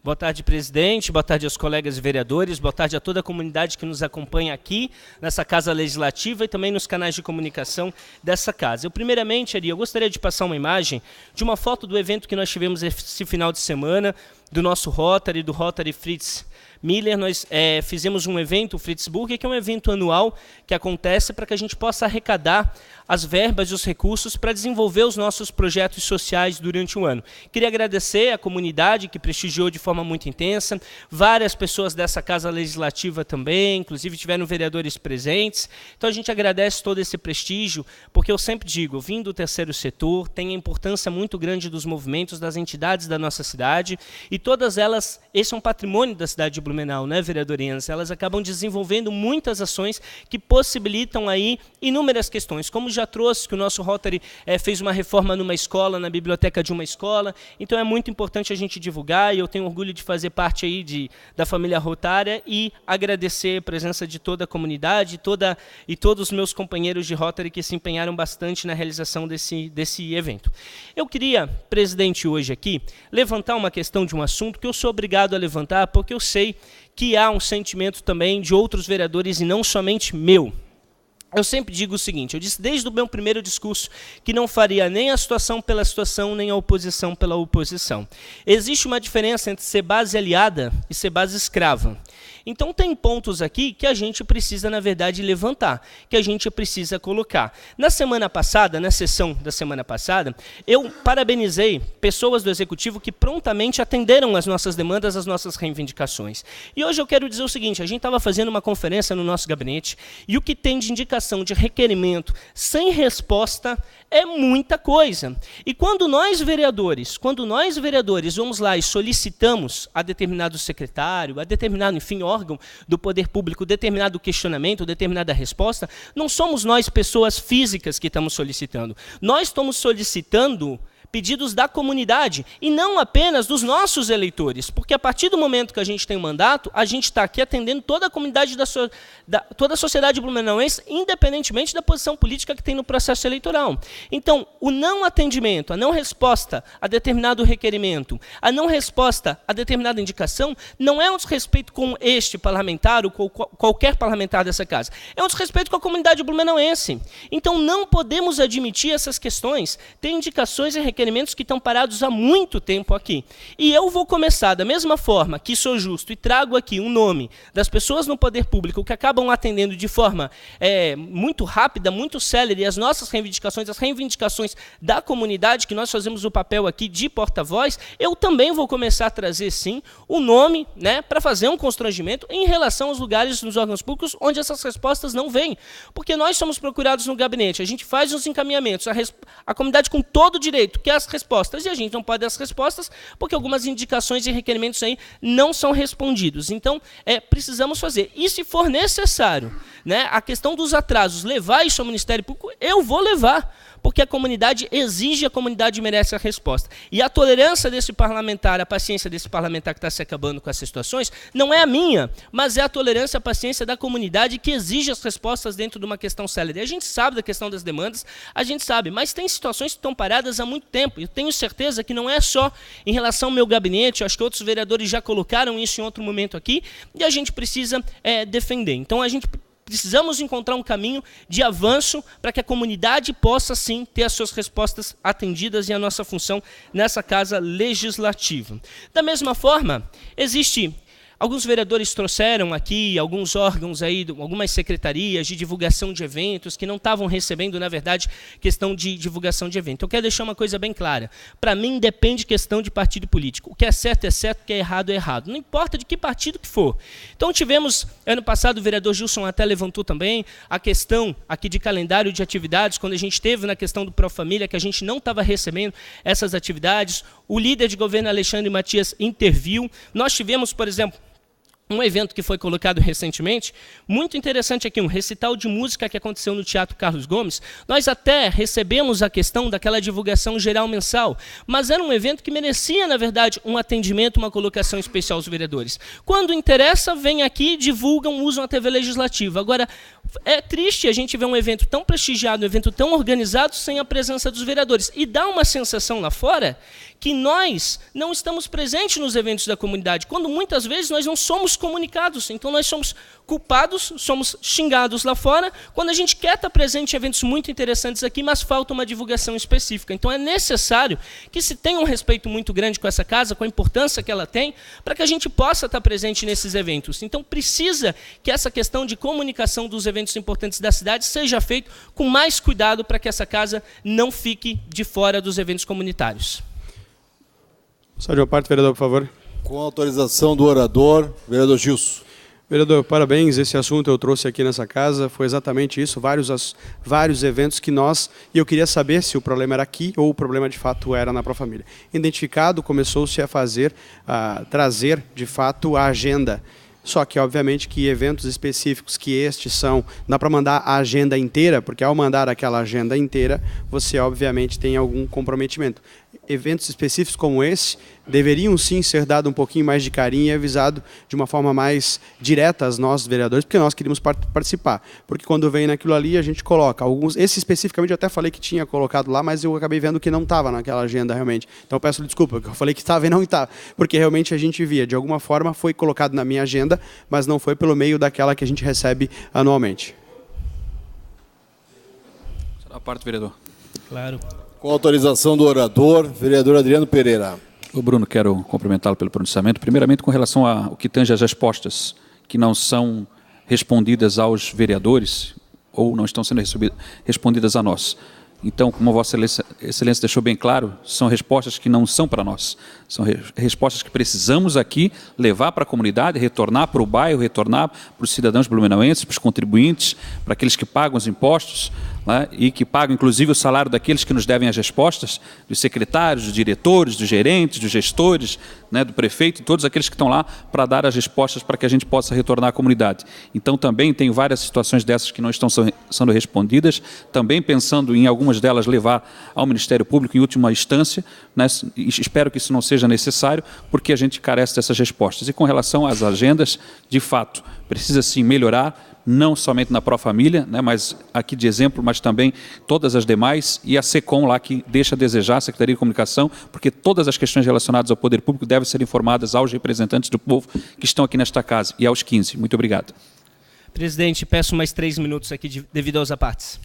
Boa tarde, presidente. Boa tarde aos colegas vereadores. Boa tarde a toda a comunidade que nos acompanha aqui nessa Casa Legislativa e também nos canais de comunicação dessa casa. Primeiramente, Ari, eu gostaria de passar uma imagem de uma foto do evento que nós tivemos esse final de semana, do nosso Rotary, do Rotary Fritz Miller. Nós fizemos um evento, o Fritzburger, que é um evento anual que acontece para que a gente possa arrecadar as verbas e os recursos para desenvolver os nossos projetos sociais durante o ano. Queria agradecer à comunidade que prestigiou de forma muito intensa, várias pessoas dessa Casa Legislativa também, inclusive tiveram vereadores presentes. Então a gente agradece todo esse prestígio, porque eu sempre digo, eu vim do terceiro setor, tem a importância muito grande dos movimentos, das entidades da nossa cidade, e todas elas, esse é um patrimônio da cidade de Blumenau, né, vereadorianas? Elas acabam desenvolvendo muitas ações que possibilitam aí inúmeras questões, como já trouxe que o nosso Rotary fez uma reforma numa escola, na biblioteca de uma escola, então é muito importante a gente divulgar, e eu tenho orgulho de fazer parte aí da família Rotária e agradecer a presença de toda a comunidade e todos os meus companheiros de Rotary que se empenharam bastante na realização desse evento. Eu queria, presidente, hoje aqui, levantar uma questão de um assunto que eu sou obrigado a levantar, porque eu sei que há um sentimento também de outros vereadores e não somente meu. Eu sempre digo o seguinte, eu disse desde o meu primeiro discurso que não faria nem a situação pela situação, nem a oposição pela oposição. Existe uma diferença entre ser base aliada e ser base escrava. Então tem pontos aqui que a gente precisa, na verdade, levantar, que a gente precisa colocar. Na semana passada, na sessão da semana passada, eu parabenizei pessoas do Executivo que prontamente atenderam as nossas demandas, as nossas reivindicações. E hoje eu quero dizer o seguinte, a gente estava fazendo uma conferência no nosso gabinete, e o que tem de indicação de requerimento sem resposta é muita coisa. E quando nós vereadores vamos lá e solicitamos a determinado secretário, a determinado, enfim, órgão do poder público, determinado questionamento, determinada resposta, não somos nós pessoas físicas que estamos solicitando. Nós estamos solicitando pedidos da comunidade, e não apenas dos nossos eleitores, porque a partir do momento que a gente tem um mandato, a gente está aqui atendendo toda a comunidade, toda a sociedade blumenauense, independentemente da posição política que tem no processo eleitoral. Então, o não atendimento, a não resposta a determinado requerimento, a não resposta a determinada indicação, não é um desrespeito com este parlamentar ou com qualquer parlamentar dessa casa, é um desrespeito com a comunidade blumenauense. Então, não podemos admitir essas questões. Tem indicações e requerimentos que estão parados há muito tempo aqui. E eu vou começar da mesma forma que sou justo e trago aqui um nome das pessoas no poder público que acabam atendendo de forma muito rápida, muito célere as nossas reivindicações, as reivindicações da comunidade, que nós fazemos o papel aqui de porta-voz. Eu também vou começar a trazer, sim, o nome, né, para fazer um constrangimento em relação aos lugares nos órgãos públicos onde essas respostas não vêm. Porque nós somos procurados no gabinete, a gente faz os encaminhamentos, a comunidade com todo o direito quer as respostas, e a gente não pode dar as respostas porque algumas indicações e requerimentos aí não são respondidos. Então, precisamos fazer. E se for necessário, né, a questão dos atrasos, levar isso ao Ministério Público, eu vou levar, porque a comunidade exige, a comunidade merece a resposta. E a tolerância desse parlamentar, a paciência desse parlamentar que está se acabando com essas situações, não é a minha, mas é a tolerância, a paciência da comunidade que exige as respostas dentro de uma questão célere. A gente sabe da questão das demandas, a gente sabe, mas tem situações que estão paradas há muito tempo. Eu tenho certeza que não é só em relação ao meu gabinete, eu acho que outros vereadores já colocaram isso em outro momento aqui, e a gente precisa defender. Então, precisamos encontrar um caminho de avanço para que a comunidade possa, sim, ter as suas respostas atendidas e a nossa função nessa Casa Legislativa. Da mesma forma, alguns vereadores trouxeram aqui alguns órgãos aí, algumas secretarias de divulgação de eventos que não estavam recebendo, na verdade, questão de divulgação de evento. Eu quero deixar uma coisa bem clara. Para mim, depende questão de partido político. O que é certo, o que é errado. Não importa de que partido que for. Então, tivemos, ano passado, o vereador Gilson até levantou também a questão aqui de calendário de atividades, quando a gente teve na questão do Profamília, que a gente não estava recebendo essas atividades. O líder de governo, Alexandre Matias, interviu. Nós tivemos, por exemplo, um evento que foi colocado recentemente, muito interessante aqui, um recital de música que aconteceu no Teatro Carlos Gomes. Nós até recebemos a questão daquela divulgação geral mensal, mas era um evento que merecia, na verdade, um atendimento, uma colocação especial aos vereadores. Quando interessa, vem aqui, divulgam, usam a TV Legislativa. Agora, É triste a gente ver um evento tão prestigiado, um evento tão organizado, sem a presença dos vereadores. E dá uma sensação lá fora que nós não estamos presentes nos eventos da comunidade, quando muitas vezes nós não somos comunicados. Então nós somos culpados, somos xingados lá fora, quando a gente quer estar presente em eventos muito interessantes aqui, mas falta uma divulgação específica. Então é necessário que se tenha um respeito muito grande com essa casa, com a importância que ela tem, para que a gente possa estar presente nesses eventos. Então precisa que essa questão de comunicação dos eventos importantes da cidade seja feito com mais cuidado para que essa casa não fique de fora dos eventos comunitários. Só de uma parte, vereador, por favor. Com autorização do orador, vereador Gilson. Vereador, parabéns. Esse assunto eu trouxe aqui nessa casa, foi exatamente isso, vários eventos que e eu queria saber se o problema era aqui ou o problema de fato era na Profamília. Identificado, começou-se a trazer de fato a agenda. Só que, obviamente, que eventos específicos que estes são, dá para mandar a agenda inteira, porque ao mandar aquela agenda inteira, você, obviamente, tem algum comprometimento. Eventos específicos como esse deveriam, sim, ser dado um pouquinho mais de carinho e avisado de uma forma mais direta aos nossos vereadores, porque nós queríamos participar. Porque quando vem naquilo ali, a gente coloca alguns... Esse, especificamente, eu até falei que tinha colocado lá, mas eu acabei vendo que não estava naquela agenda, realmente. Então, eu peço desculpa, porque eu falei que estava e não estava. Porque, realmente, a gente via. De alguma forma, foi colocado na minha agenda, mas não foi pelo meio daquela que a gente recebe anualmente. A parte, vereador. Claro. Com autorização do orador, vereador Adriano Pereira. O Bruno, quero cumprimentá-lo pelo pronunciamento. Primeiramente, com relação ao que tange às respostas que não são respondidas aos vereadores ou não estão sendo respondidas a nós. Então, como a Vossa Excelência deixou bem claro, são respostas que não são para nós. São respostas que precisamos aqui levar para a comunidade, retornar para o bairro, retornar para os cidadãos blumenauenses, para os contribuintes, para aqueles que pagam os impostos, né, e que pagam, inclusive, o salário daqueles que nos devem as respostas, dos secretários, dos diretores, dos gerentes, dos gestores, né, do prefeito, e todos aqueles que estão lá para dar as respostas para que a gente possa retornar à comunidade. Então, também tenho várias situações dessas que não estão sendo respondidas, também pensando em algumas delas levar ao Ministério Público em última instância, né, e espero que isso não seja necessário, porque a gente carece dessas respostas. E com relação às agendas, de fato, precisa sim melhorar, não somente na Profamília, né, mas aqui de exemplo, mas também todas as demais, e a SECOM lá que deixa a desejar, a Secretaria de Comunicação, porque todas as questões relacionadas ao poder público devem ser informadas aos representantes do povo que estão aqui nesta casa, e aos 15. Muito obrigado. Presidente, peço mais 3 minutos aqui devido aos apartes.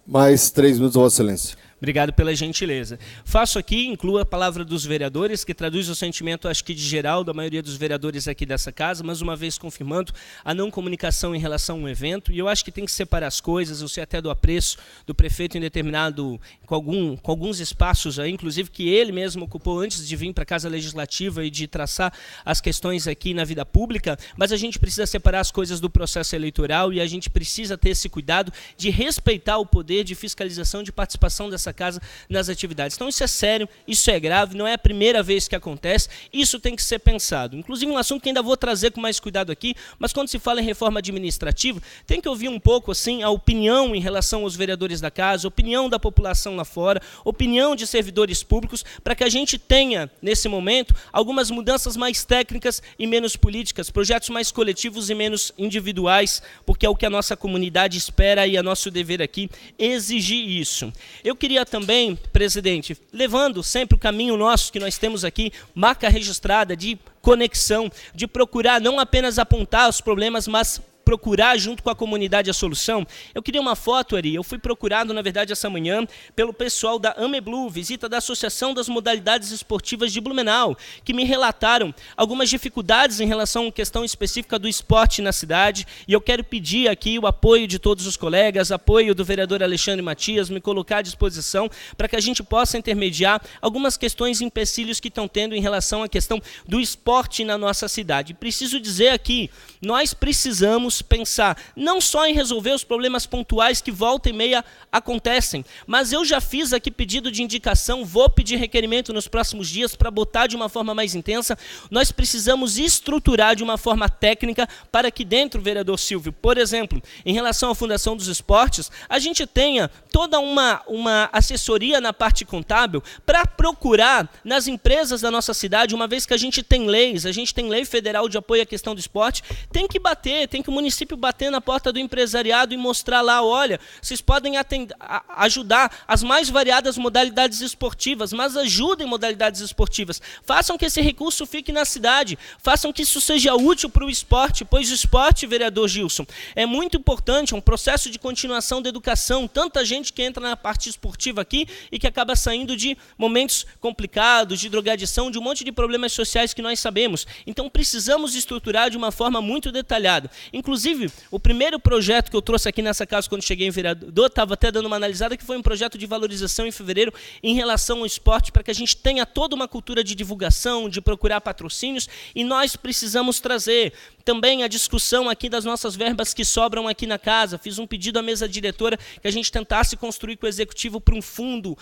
Mais 3 minutos, Vossa Excelência. Obrigado pela gentileza. Faço aqui, incluo a palavra dos vereadores, que traduz o sentimento, acho que de geral, da maioria dos vereadores aqui dessa casa, mas uma vez confirmando a não comunicação em relação a um evento, e eu acho que tem que separar as coisas, eu sei até do apreço do prefeito em determinado, com alguns espaços, aí, inclusive que ele mesmo ocupou antes de vir para a Casa Legislativa e de traçar as questões aqui na vida pública, mas a gente precisa separar as coisas do processo eleitoral e a gente precisa ter esse cuidado de respeitar o poder de fiscalização, de participação dessa casa nas atividades. Então isso é sério, isso é grave, não é a primeira vez que acontece, isso tem que ser pensado. Inclusive um assunto que ainda vou trazer com mais cuidado aqui, mas quando se fala em reforma administrativa, tem que ouvir um pouco assim a opinião em relação aos vereadores da casa, opinião da população lá fora, opinião de servidores públicos, para que a gente tenha, nesse momento, algumas mudanças mais técnicas e menos políticas, projetos mais coletivos e menos individuais, porque é o que a nossa comunidade espera e é nosso dever aqui exigir isso. Eu queria também, presidente, levando sempre o caminho nosso que nós temos aqui, marca registrada de conexão, de procurar não apenas apontar os problemas, mas procurar junto com a comunidade a solução. Eu queria uma foto, Ari, eu fui procurado, na verdade, essa manhã, pelo pessoal da Ameblu, visita da Associação das Modalidades Esportivas de Blumenau, que me relataram algumas dificuldades em relação à questão específica do esporte na cidade, e eu quero pedir aqui o apoio de todos os colegas, apoio do vereador Alexandre Matias, me colocar à disposição para que a gente possa intermediar algumas questões e empecilhos que estão tendo em relação à questão do esporte na nossa cidade. Preciso dizer aqui, nós precisamos pensar não só em resolver os problemas pontuais que volta e meia acontecem, mas eu já fiz aqui pedido de indicação, vou pedir requerimento nos próximos dias para botar de uma forma mais intensa. Nós precisamos estruturar de uma forma técnica para que dentro, vereador Silvio, por exemplo, em relação à Fundação dos Esportes, a gente tenha toda uma assessoria na parte contábil para procurar nas empresas da nossa cidade, uma vez que a gente tem leis, a gente tem lei federal de apoio à questão do esporte, tem que bater, tem que monitorar município bater na porta do empresariado e mostrar lá, olha, vocês podem ajudar as mais variadas modalidades esportivas, mas ajudem modalidades esportivas. Façam que esse recurso fique na cidade, façam que isso seja útil para o esporte, pois o esporte, vereador Gilson, é muito importante, é um processo de continuação da educação. Tanta gente que entra na parte esportiva aqui e que acaba saindo de momentos complicados, de drogadição, de um monte de problemas sociais que nós sabemos. Então precisamos estruturar de uma forma muito detalhada. Inclusive, o primeiro projeto que eu trouxe aqui nessa casa quando cheguei em vereador, estava até dando uma analisada, que foi um projeto de valorização em fevereiro em relação ao esporte, para que a gente tenha toda uma cultura de divulgação, de procurar patrocínios, e nós precisamos trazer também a discussão aqui das nossas verbas que sobram aqui na casa. Fiz um pedido à mesa diretora que a gente tentasse construir com o executivo para um fundo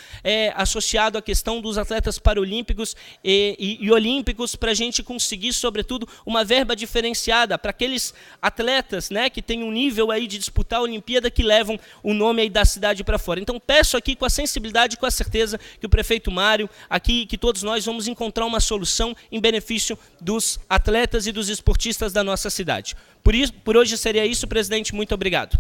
associado à questão dos atletas paralímpicos e olímpicos, para a gente conseguir, sobretudo, uma verba diferenciada para aqueles atletas, né, que têm um nível aí de disputar a Olimpíada, que levam o nome aí da cidade para fora. Então peço aqui com a sensibilidade e com a certeza que o prefeito Mário, aqui, que todos nós vamos encontrar uma solução em benefício dos atletas e dos esportistas da nossa cidade. Por hoje seria isso, presidente. Muito obrigado.